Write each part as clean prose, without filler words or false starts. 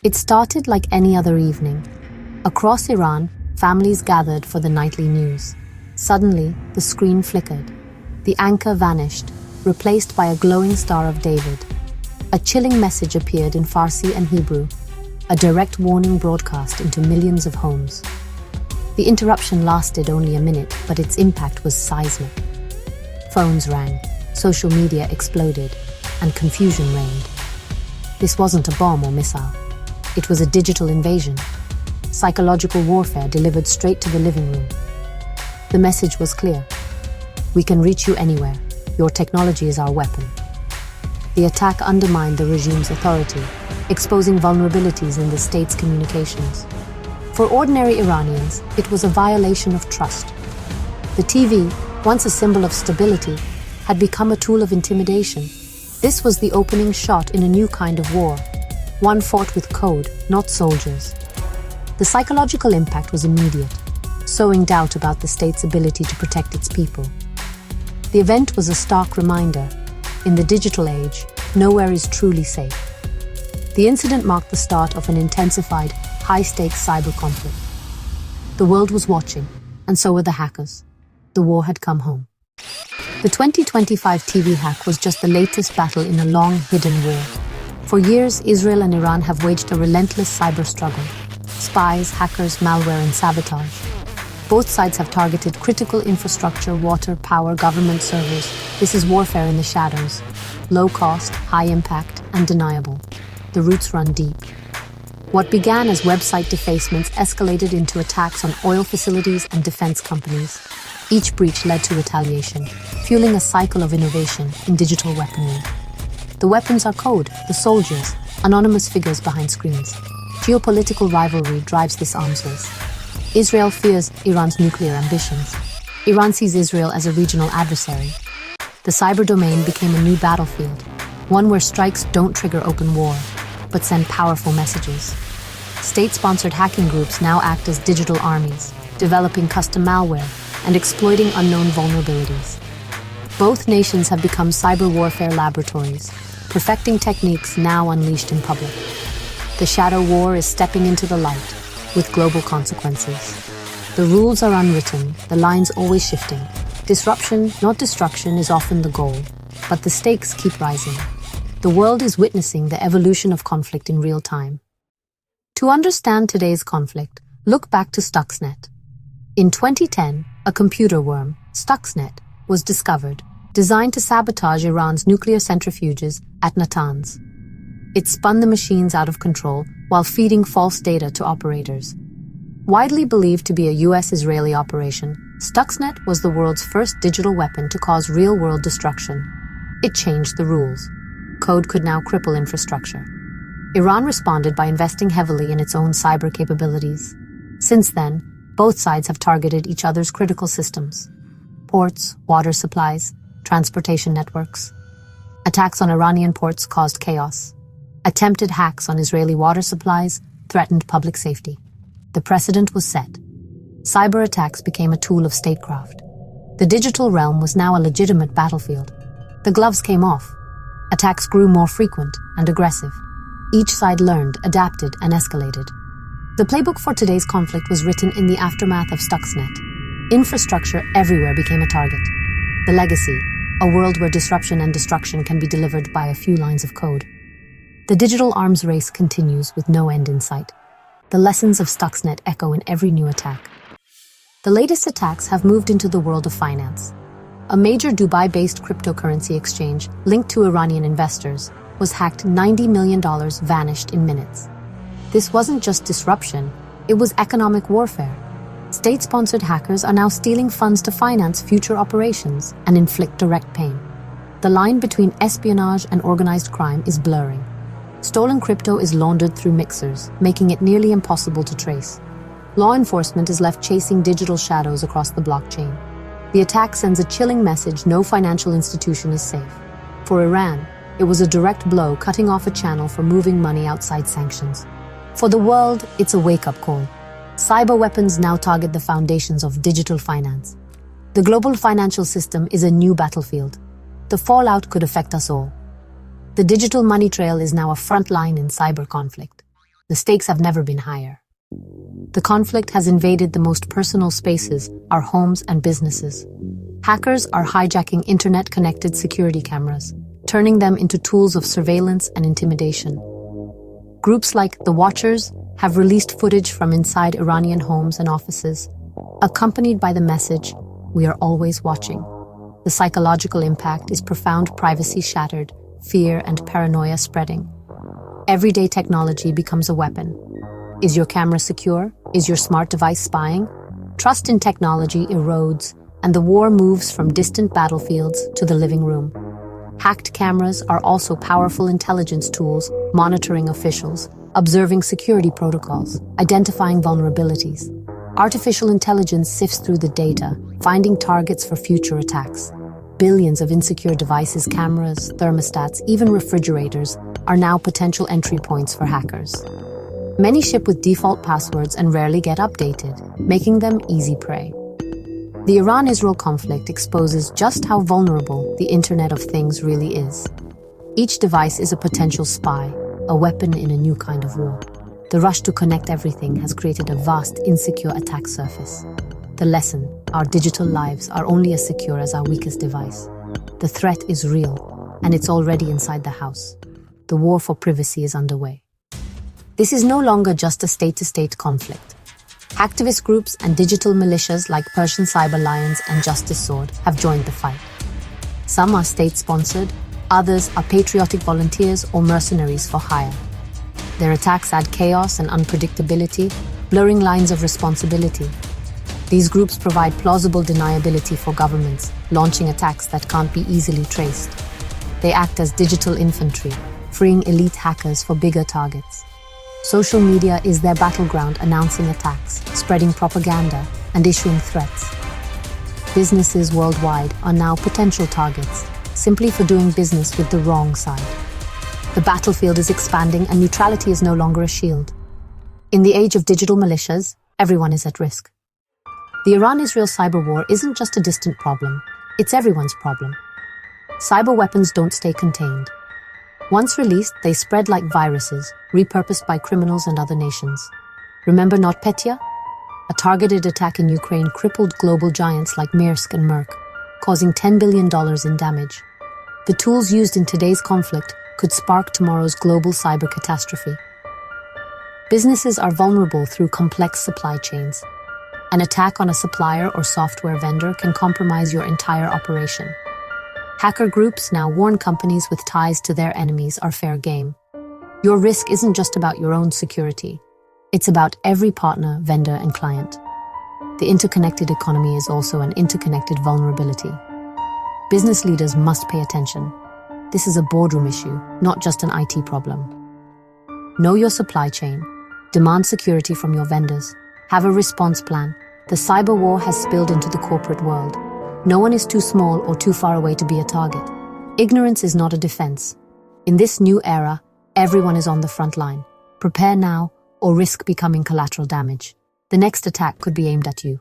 It started like any other evening. Across Iran, families gathered for the nightly news. Suddenly, the screen flickered. The anchor vanished, replaced by a glowing Star of David. A chilling message appeared in Farsi and Hebrew, a direct warning broadcast into millions of homes. The interruption lasted only a minute, but its impact was seismic. Phones rang, social media exploded, and confusion reigned. This wasn't a bomb or missile. It was a digital invasion. Psychological warfare delivered straight to the living room. The message was clear. We can reach you anywhere. Your technology is our weapon. The attack undermined the regime's authority, exposing vulnerabilities in the state's communications. For ordinary Iranians, it was a violation of trust. The TV, once a symbol of stability, had become a tool of intimidation. This was the opening shot in a new kind of war, one fought with code, not soldiers. The psychological impact was immediate, sowing doubt about the state's ability to protect its people. The event was a stark reminder: in the digital age, nowhere is truly safe. The incident marked the start of an intensified, high-stakes cyber conflict. The world was watching, and so were the hackers. The war had come home. The 2025 TV hack was just the latest battle in a long, hidden war. For years, Israel and Iran have waged a relentless cyber struggle. Spies, hackers, malware, and sabotage. Both sides have targeted critical infrastructure, water, power, government servers. This is warfare in the shadows. Low cost, high impact, undeniable. The roots run deep. What began as website defacements escalated into attacks on oil facilities and defense companies. Each breach led to retaliation, fueling a cycle of innovation in digital weaponry. The weapons are code, the soldiers, anonymous figures behind screens. Geopolitical rivalry drives this arms race. Israel fears Iran's nuclear ambitions. Iran sees Israel as a regional adversary. The cyber domain became a new battlefield, one where strikes don't trigger open war, but send powerful messages. State-sponsored hacking groups now act as digital armies, developing custom malware and exploiting unknown vulnerabilities. Both nations have become cyber warfare laboratories, perfecting techniques now unleashed in public. The shadow war is stepping into the light, with global consequences. The rules are unwritten, the lines always shifting. Disruption, not destruction, is often the goal, but the stakes keep rising. The world is witnessing the evolution of conflict in real time. To understand today's conflict, look back to Stuxnet. In 2010, a computer worm, Stuxnet, was discovered, designed to sabotage Iran's nuclear centrifuges at Natanz. It spun the machines out of control while feeding false data to operators. Widely believed to be a US-Israeli operation, Stuxnet was the world's first digital weapon to cause real-world destruction. It changed the rules. Code could now cripple infrastructure. Iran responded by investing heavily in its own cyber capabilities. Since then, both sides have targeted each other's critical systems: ports, water supplies, transportation networks. Attacks on Iranian ports caused chaos. Attempted hacks on Israeli water supplies threatened public safety. The precedent was set. Cyber attacks became a tool of statecraft. The digital realm was now a legitimate battlefield. The gloves came off. Attacks grew more frequent and aggressive. Each side learned, adapted, and escalated. The playbook for today's conflict was written in the aftermath of Stuxnet. Infrastructure everywhere became a target. The legacy, a world where disruption and destruction can be delivered by a few lines of code. The digital arms race continues with no end in sight. The lessons of Stuxnet echo in every new attack. The latest attacks have moved into the world of finance. A major Dubai-based cryptocurrency exchange linked to Iranian investors was hacked. $90 million vanished in minutes. This wasn't just disruption, it was economic warfare. State-sponsored hackers are now stealing funds to finance future operations and inflict direct pain. The line between espionage and organized crime is blurring. Stolen crypto is laundered through mixers, making it nearly impossible to trace. Law enforcement is left chasing digital shadows across the blockchain. The attack sends a chilling message: no financial institution is safe. For Iran, it was a direct blow, cutting off a channel for moving money outside sanctions. For the world, it's a wake-up call. Cyber weapons now target the foundations of digital finance. The global financial system is a new battlefield. The fallout could affect us all. The digital money trail is now a front line in cyber conflict. The stakes have never been higher. The conflict has invaded the most personal spaces, our homes and businesses. Hackers are hijacking internet-connected security cameras, turning them into tools of surveillance and intimidation. Groups like The Watchers have released footage from inside Iranian homes and offices, accompanied by the message, "We are always watching." The psychological impact is profound: privacy shattered, fear and paranoia spreading. Everyday technology becomes a weapon. Is your camera secure? Is your smart device spying? Trust in technology erodes, and the war moves from distant battlefields to the living room. Hacked cameras are also powerful intelligence tools, monitoring officials, observing security protocols, identifying vulnerabilities. Artificial intelligence sifts through the data, finding targets for future attacks. Billions of insecure devices, cameras, thermostats, even refrigerators, are now potential entry points for hackers. Many ship with default passwords and rarely get updated, making them easy prey. The Iran-Israel conflict exposes just how vulnerable the Internet of Things really is. Each device is a potential spy, a weapon in a new kind of war. The rush to connect everything has created a vast, insecure attack surface. The lesson: our digital lives are only as secure as our weakest device. The threat is real, and it's already inside the house. The war for privacy is underway. This is no longer just a state-to-state conflict. Activist groups and digital militias like Persian Cyber Lions and Justice Sword have joined the fight. Some are state-sponsored, others are patriotic volunteers or mercenaries for hire. Their attacks add chaos and unpredictability, blurring lines of responsibility. These groups provide plausible deniability for governments, launching attacks that can't be easily traced. They act as digital infantry, freeing elite hackers for bigger targets. Social media is their battleground, announcing attacks, spreading propaganda, and issuing threats. Businesses worldwide are now potential targets, simply for doing business with the wrong side. The battlefield is expanding, and neutrality is no longer a shield. In the age of digital militias, everyone is at risk. The Iran-Israel cyber war isn't just a distant problem, it's everyone's problem. Cyber weapons don't stay contained. Once released, they spread like viruses, repurposed by criminals and other nations. Remember NotPetya? A targeted attack in Ukraine crippled global giants like Maersk and Merck, causing $10 billion in damage. The tools used in today's conflict could spark tomorrow's global cyber catastrophe. Businesses are vulnerable through complex supply chains. An attack on a supplier or software vendor can compromise your entire operation. Hacker groups now warn companies with ties to their enemies are fair game. Your risk isn't just about your own security. It's about every partner, vendor, and client. The interconnected economy is also an interconnected vulnerability. Business leaders must pay attention. This is a boardroom issue, not just an IT problem. Know your supply chain. Demand security from your vendors. Have a response plan. The cyber war has spilled into the corporate world. No one is too small or too far away to be a target. Ignorance is not a defense. In this new era, everyone is on the front line. Prepare now or risk becoming collateral damage. The next attack could be aimed at you.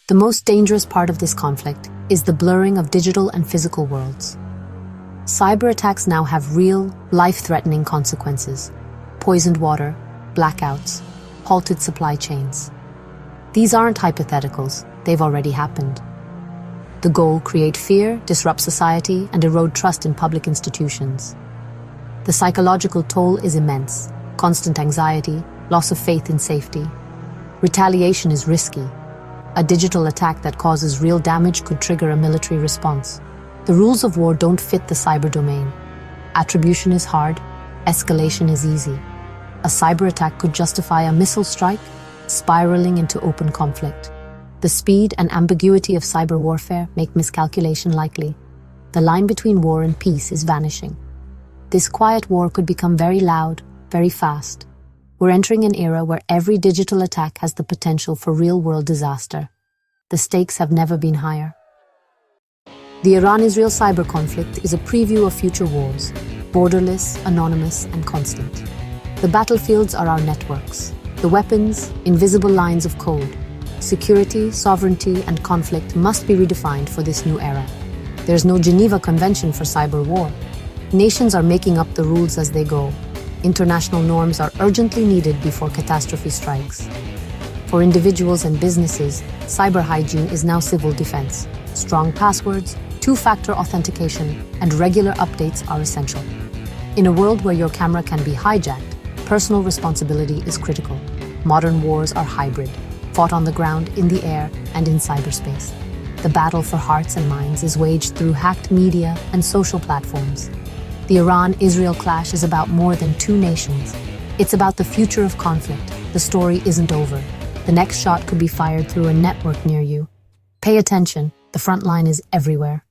The most dangerous part of this conflict is the blurring of digital and physical worlds. Cyber attacks now have real, life-threatening consequences. Poisoned water, blackouts, halted supply chains. These aren't hypotheticals, they've already happened. The goal: create fear, disrupt society, and erode trust in public institutions. The psychological toll is immense. Constant anxiety, loss of faith in safety. Retaliation is risky. A digital attack that causes real damage could trigger a military response. The rules of war don't fit the cyber domain. Attribution is hard, escalation is easy. A cyber attack could justify a missile strike, spiraling into open conflict. The speed and ambiguity of cyber warfare make miscalculation likely. The line between war and peace is vanishing. This quiet war could become very loud, very fast. We're entering an era where every digital attack has the potential for real-world disaster. The stakes have never been higher. The Iran-Israel cyber conflict is a preview of future wars, borderless, anonymous, and constant. The battlefields are our networks. The weapons, invisible lines of code. Security, sovereignty, and conflict must be redefined for this new era. There's no Geneva Convention for cyber war. Nations are making up the rules as they go. International norms are urgently needed before catastrophe strikes. For individuals and businesses, cyber hygiene is now civil defense. Strong passwords, two-factor authentication, and regular updates are essential. In a world where your camera can be hijacked, personal responsibility is critical. Modern wars are hybrid, fought on the ground, in the air, and in cyberspace. The battle for hearts and minds is waged through hacked media and social platforms. The Iran-Israel clash is about more than two nations. It's about the future of conflict. The story isn't over. The next shot could be fired through a network near you. Pay attention, the front line is everywhere.